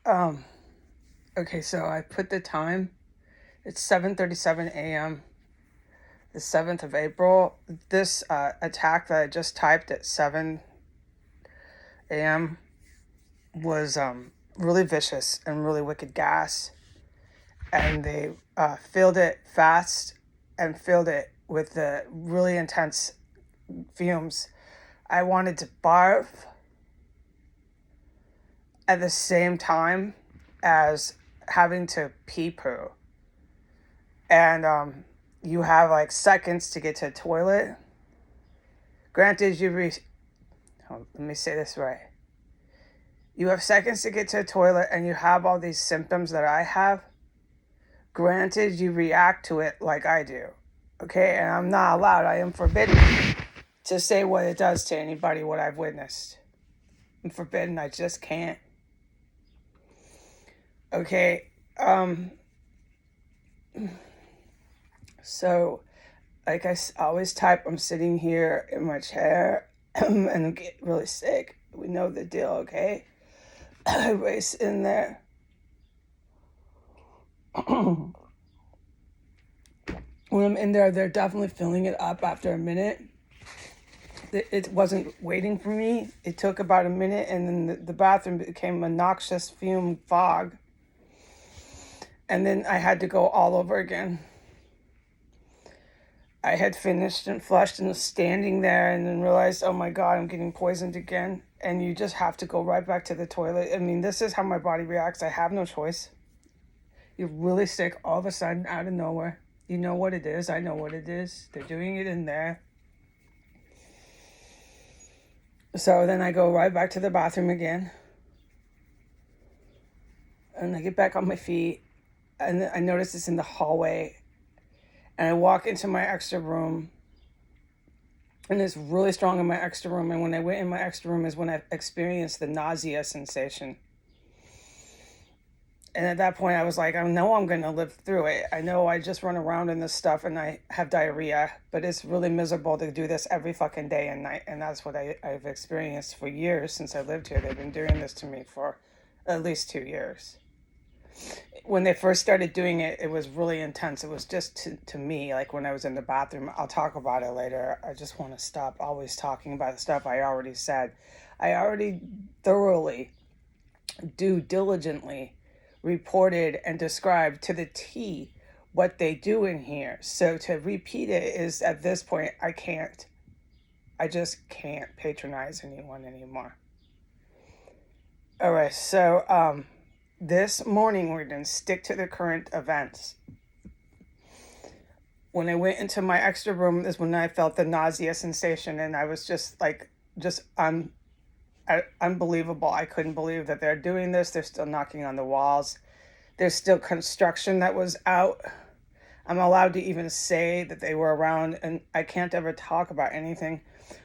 Okay, so I put the time. It's 7:37 a.m. the 7th of April. This attack that I just typed at 7 a.m. was really vicious and really wicked gas. And they filled it fast and filled it with the really intense fumes. I wanted to barf at the same time as having to pee poo. And you have like seconds to get to the toilet. Granted, let me say this right. You have seconds to get to the toilet and you have all these symptoms that I have. Granted, you react to it like I do. Okay, and I'm not allowed, I am forbidden to say what it does to anybody, what I've witnessed. I'm forbidden, I just can't. Okay, so like I always type, I'm sitting here in my chair and I'm getting really sick. We know the deal, okay? I race in there. When I'm in there, they're definitely filling it up after a minute. It wasn't waiting for me. It took about a minute, and then the bathroom became a noxious fume fog. And then I had to go all over again. I had finished and flushed and was standing there and then realized, oh my God, I'm getting poisoned again. And you just have to go right back to the toilet. I mean, this is how my body reacts. I have no choice. You're really sick all of a sudden out of nowhere. You know what it is. I know what it is. They're doing it in there. So then I go right back to the bathroom again. And I get back on my feet. And I notice it's in the hallway. And I walk into my extra room. And it's really strong in my extra room. And when I went in my extra room is when I experienced the nausea sensation. And at that point, I was like, I know I'm going to live through it. I know I just run around in this stuff and I have diarrhea, but it's really miserable to do this every fucking day and night. And that's what I've experienced for years since I lived here. They've been doing this to me for at least 2 years. When they first started doing it, it was really intense. It was just to me, like when I was in the bathroom. I'll talk about it later. I just want to stop always talking about the stuff I already said. I already thoroughly, diligently reported and described to the T what they do in here. So to repeat it is, at this point, I just can't patronize anyone anymore. All right, so this morning we're going to stick to the current events. When I went into my extra room is when I felt the nausea sensation, and I was just unbelievable. I couldn't believe that they're doing this. They're still knocking on the walls. There's still construction that was out. I'm allowed to even say that they were around, and I can't ever talk about anything.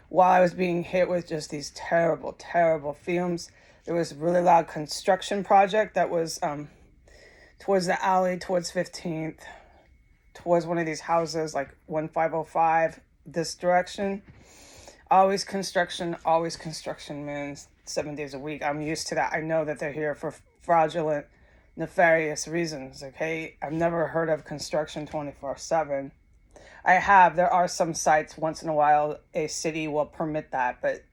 While I was being hit with just these terrible, terrible fumes, there was a really loud construction project that was towards the alley, towards 15th, towards one of these houses, like 1505, this direction. Always construction, man, 7 days a week. I'm used to that. I know that they're here for fraudulent, nefarious reasons, okay? I've never heard of construction 24/7. There are some sites once in a while a city will permit that, but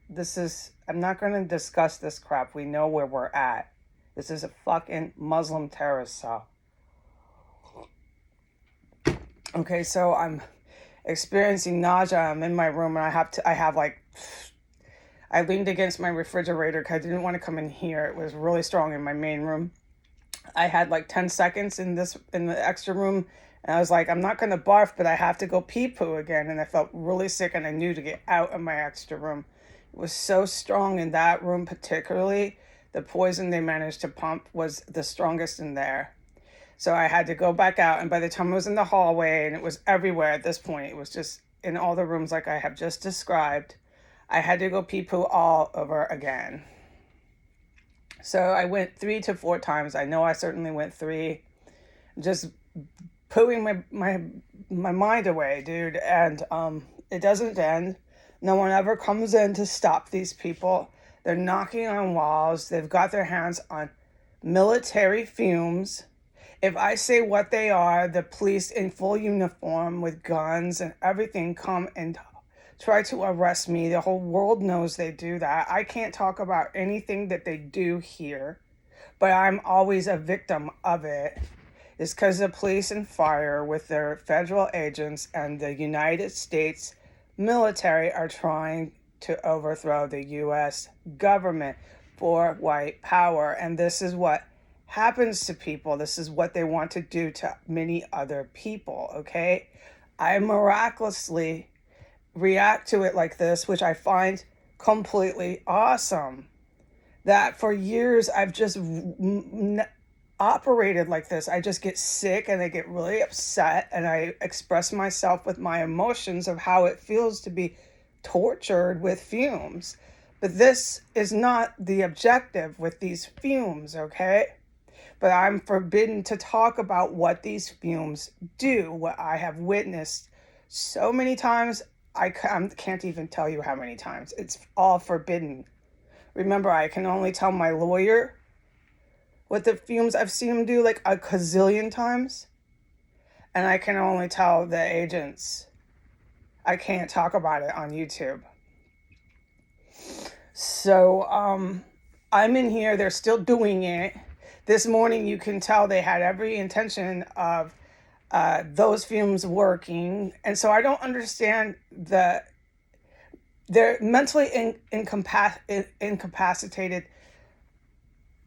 I'm not going to discuss this crap. We know where we're at. This is a fucking Muslim terrorist cell. Okay, so I'm experiencing nausea. I'm in my room and I leaned against my refrigerator because I didn't want to come in here. It was really strong in my main room. I had like 10 seconds in the extra room, and I was like, I'm not going to barf, but I have to go pee poo again. And I felt really sick, and I knew to get out of my extra room. It was so strong in that room, particularly. The poison they managed to pump was the strongest in there. So I had to go back out, and by the time I was in the hallway, and it was everywhere at this point, it was just in all the rooms like I have just described, I had to go pee poo all over again. So I went 3 to 4 times. I know I certainly went 3, just pooing my mind away, dude. And it doesn't end. No one ever comes in to stop these people. They're knocking on walls. They've got their hands on military fumes. If I say what they are, the police in full uniform with guns and everything come and try to arrest me. The whole world knows they do that. I can't talk about anything that they do here, but I'm always a victim of it. It's because the police and fire with their federal agents and the United States military are trying to overthrow the U.S. government for white power. And this is what happens to people. This is what they want to do to many other people, okay? I miraculously react to it like this, which I find completely awesome. That for years I've just operated like this. I just get sick and I get really upset and I express myself with my emotions of how it feels to be tortured with fumes. But this is not the objective with these fumes, okay? But I'm forbidden to talk about what these fumes do, what I have witnessed so many times. I can't even tell you how many times. It's all forbidden. Remember, I can only tell my lawyer what the fumes I've seen him do like a gazillion times. And I can only tell the agents. I can't talk about it on YouTube. So I'm in here. They're still doing it. This morning, you can tell they had every intention of those fumes working. And so I don't understand they're mentally incapacitated.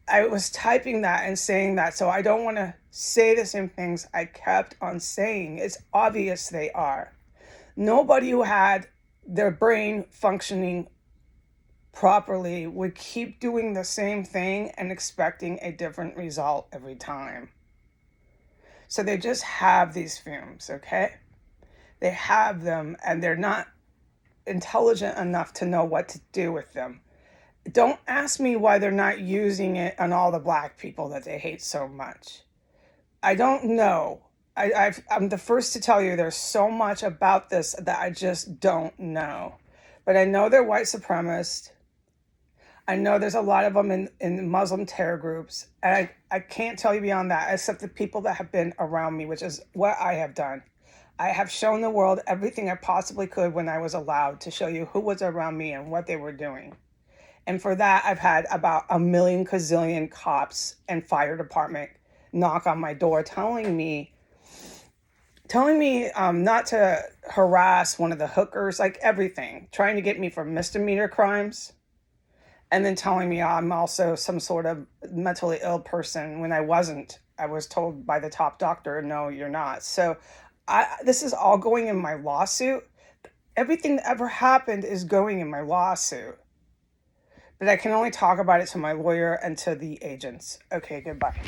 I was typing that and saying that, so I don't want to say the same things I kept on saying. It's obvious they are. Nobody who had their brain functioning properly would keep doing the same thing and expecting a different result every time. So they just have these fumes, okay? They have them and they're not intelligent enough to know what to do with them. Don't ask me why they're not using it on all the black people that they hate so much. I don't know. I'm the first to tell you there's so much about this that I just don't know. But I know they're white supremacists. I know there's a lot of them in Muslim terror groups. And I can't tell you beyond that, except the people that have been around me, which is what I have done. I have shown the world everything I possibly could when I was allowed to show you who was around me and what they were doing. And for that, I've had about a million gazillion cops and fire department knock on my door telling me not to harass one of the hookers, like everything, trying to get me for misdemeanor crimes. And then telling me I'm also some sort of mentally ill person when I wasn't. I was told by the top doctor, no, you're not. So this is all going in my lawsuit. Everything that ever happened is going in my lawsuit. But I can only talk about it to my lawyer and to the agents. Okay, goodbye.